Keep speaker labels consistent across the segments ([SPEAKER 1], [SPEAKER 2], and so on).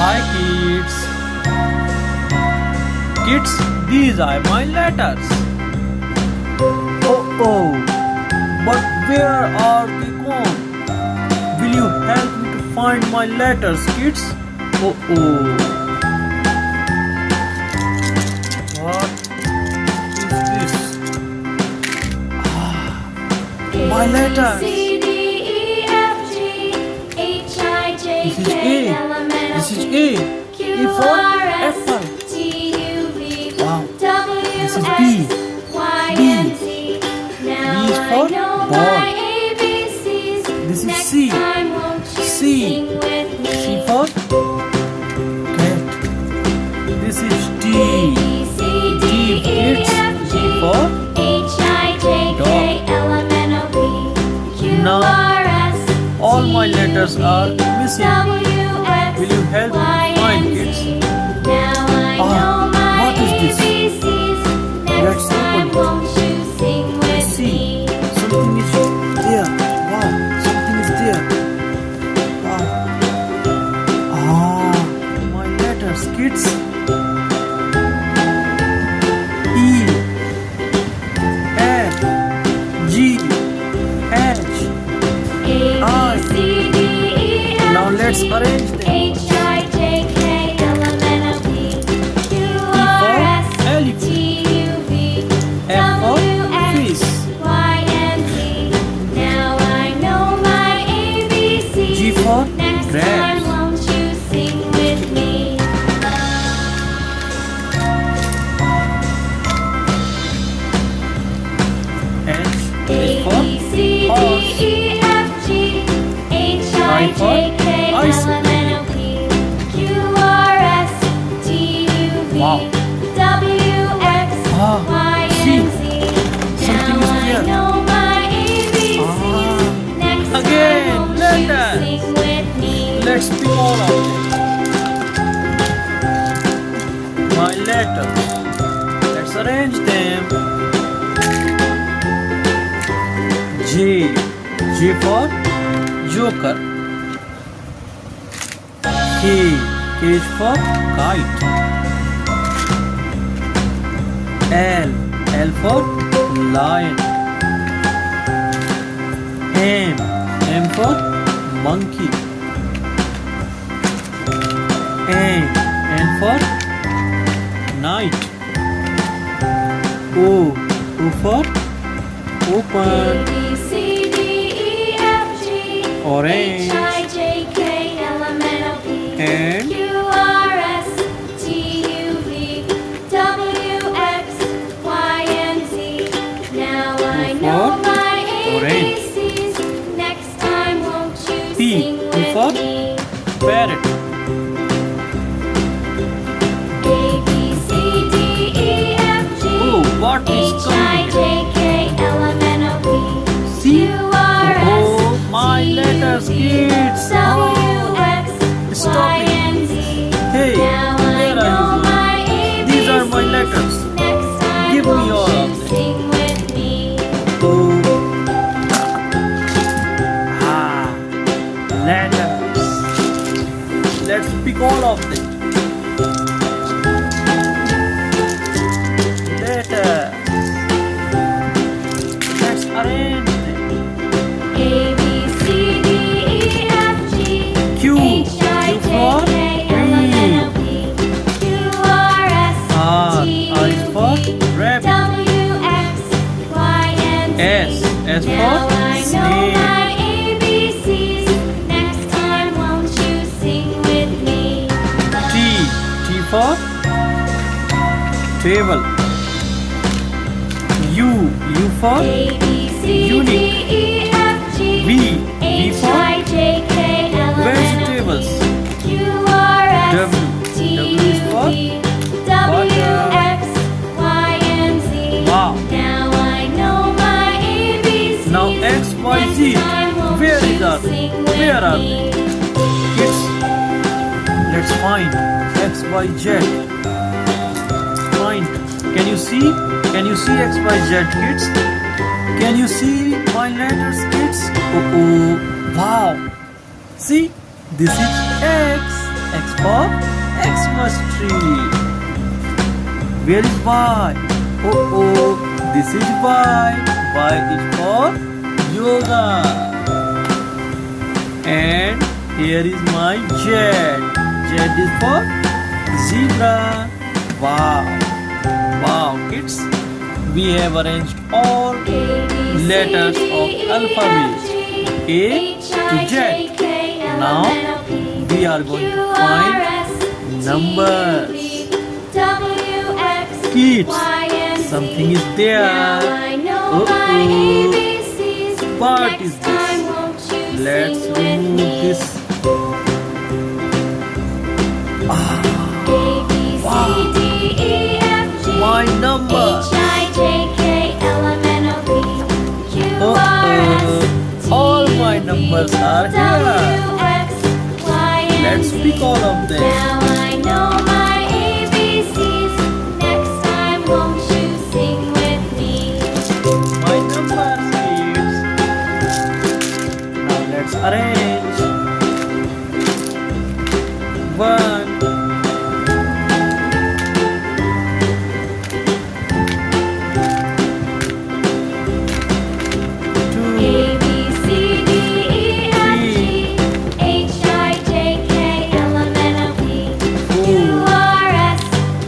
[SPEAKER 1] Hi kids. Kids, these are my letters. Oh, but where are they gone? Will you help me to find my letters, kids? Oh. What is this? My letters. This is A. This is A. A for apple. Wow. This is B. B. B is for ball. This is C. C. C for cat. This is D. D kids. D for dog. Now all my letters are missing. Will you help me find, kids? What is this? Let's open it. Let's see. Something is there. Wow, something is there. Wow. My letters, kids. E, F, G, H, I. Now let's arrange them.
[SPEAKER 2] Next time, won't you sing with me?
[SPEAKER 1] A, B, C, D, E, F, G, H, I, J, K, L, M, N, O, P, Q, R, S, T, U, V, W, X, Y, and Z. Now I know my ABCs. Next time, won't you sing with me? Let's pick all of them. My letters. Let's arrange them. J. J for joker. K. K is for kite. L. L for lion. M. M for monkey. N for night. O for open.
[SPEAKER 2] A, B, C, D, E, F, G,
[SPEAKER 1] Orange.
[SPEAKER 2] H, I, J, K, L, M, N, O, P,
[SPEAKER 1] And
[SPEAKER 2] Q, R, S, T, U, V, W, X, Y, and Z. Now I know my ABCs. Next time, won't you
[SPEAKER 1] P
[SPEAKER 2] sing with
[SPEAKER 1] for
[SPEAKER 2] me?
[SPEAKER 1] parrot.
[SPEAKER 2] A, B, C, D, E, F, G,
[SPEAKER 1] Oh, what is
[SPEAKER 2] H, I,
[SPEAKER 1] coming?
[SPEAKER 2] J, K, L, M, N, O, P,
[SPEAKER 1] C.
[SPEAKER 2] Q, R, S,
[SPEAKER 1] Oh, my letters, kids.
[SPEAKER 2] W, X,
[SPEAKER 1] Stop
[SPEAKER 2] Y,
[SPEAKER 1] it.
[SPEAKER 2] and Z.
[SPEAKER 1] Hey,
[SPEAKER 2] Now I
[SPEAKER 1] where
[SPEAKER 2] know
[SPEAKER 1] are you?
[SPEAKER 2] my ABCs.
[SPEAKER 1] These are my letters.
[SPEAKER 2] Next time,
[SPEAKER 1] Give me
[SPEAKER 2] won't
[SPEAKER 1] all
[SPEAKER 2] you
[SPEAKER 1] of them.
[SPEAKER 2] sing with me?
[SPEAKER 1] Letters. Let's pick all of them. Letters. Let's arrange them.
[SPEAKER 2] A, B, C, D, E, F, G,
[SPEAKER 1] Q.
[SPEAKER 2] H, I,
[SPEAKER 1] Q
[SPEAKER 2] J,
[SPEAKER 1] for
[SPEAKER 2] K, L, M, N, O, P, Q, R, S,
[SPEAKER 1] R.
[SPEAKER 2] T,
[SPEAKER 1] R is
[SPEAKER 2] U,
[SPEAKER 1] for
[SPEAKER 2] V,
[SPEAKER 1] rabbit.
[SPEAKER 2] W, X, Y, and Z.
[SPEAKER 1] S. S
[SPEAKER 2] Now
[SPEAKER 1] for
[SPEAKER 2] I know
[SPEAKER 1] snake.
[SPEAKER 2] my ABCs. Next time, won't you sing with me?
[SPEAKER 1] T. T for table. U. U for
[SPEAKER 2] A, B, C, D,
[SPEAKER 1] unique.
[SPEAKER 2] E, F, G,
[SPEAKER 1] V. V
[SPEAKER 2] H,
[SPEAKER 1] for
[SPEAKER 2] I, J, K, L, M, N, O,
[SPEAKER 1] vegetables.
[SPEAKER 2] Q, R, S,
[SPEAKER 1] W.
[SPEAKER 2] T,
[SPEAKER 1] W is for
[SPEAKER 2] U, V, W,
[SPEAKER 1] butter.
[SPEAKER 2] X, Y, and Z.
[SPEAKER 1] Wow.
[SPEAKER 2] Now I know my ABCs.
[SPEAKER 1] Now X, Y, Z.
[SPEAKER 2] Next time, won't
[SPEAKER 1] Where
[SPEAKER 2] you
[SPEAKER 1] is are they?
[SPEAKER 2] sing with
[SPEAKER 1] Where are
[SPEAKER 2] me?
[SPEAKER 1] Kids, let's find X, Y, Z. Find. Can you see? Can you see X, Y, Z, kids? Can you see my letters, kids? Oh, wow. See, this is X. X
[SPEAKER 3] for Xmas tree. Where is Y? Oh, this is Y. Y is for yoga. And here is my Z. Z is for zebra. Wow, kids. We have arranged all letters of alphabet A to Z. Now we are going to find numbers. Kids, something is there. What is this? Let's remove this. My numbers. All my numbers are here. Let's pick all of them.
[SPEAKER 2] Now I know my ABCs. Next time, won't you sing with me?
[SPEAKER 3] My numbers, kids. Now let's arrange. 1, 2,
[SPEAKER 2] A, B, C, D, E, F, G, H, I, J, K, L, M, N, O, P, Q, R, S,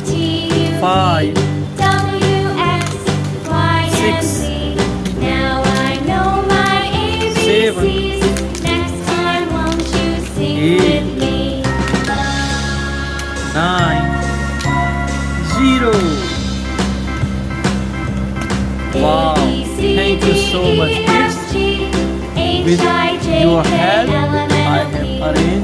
[SPEAKER 2] T, U, V,
[SPEAKER 3] 5,
[SPEAKER 2] W, X, Y, and Z. Now I know my ABCs. Next time, won't you sing with me?
[SPEAKER 3] 9, 0. Wow, thank you so much, kids. With your help, I have arranged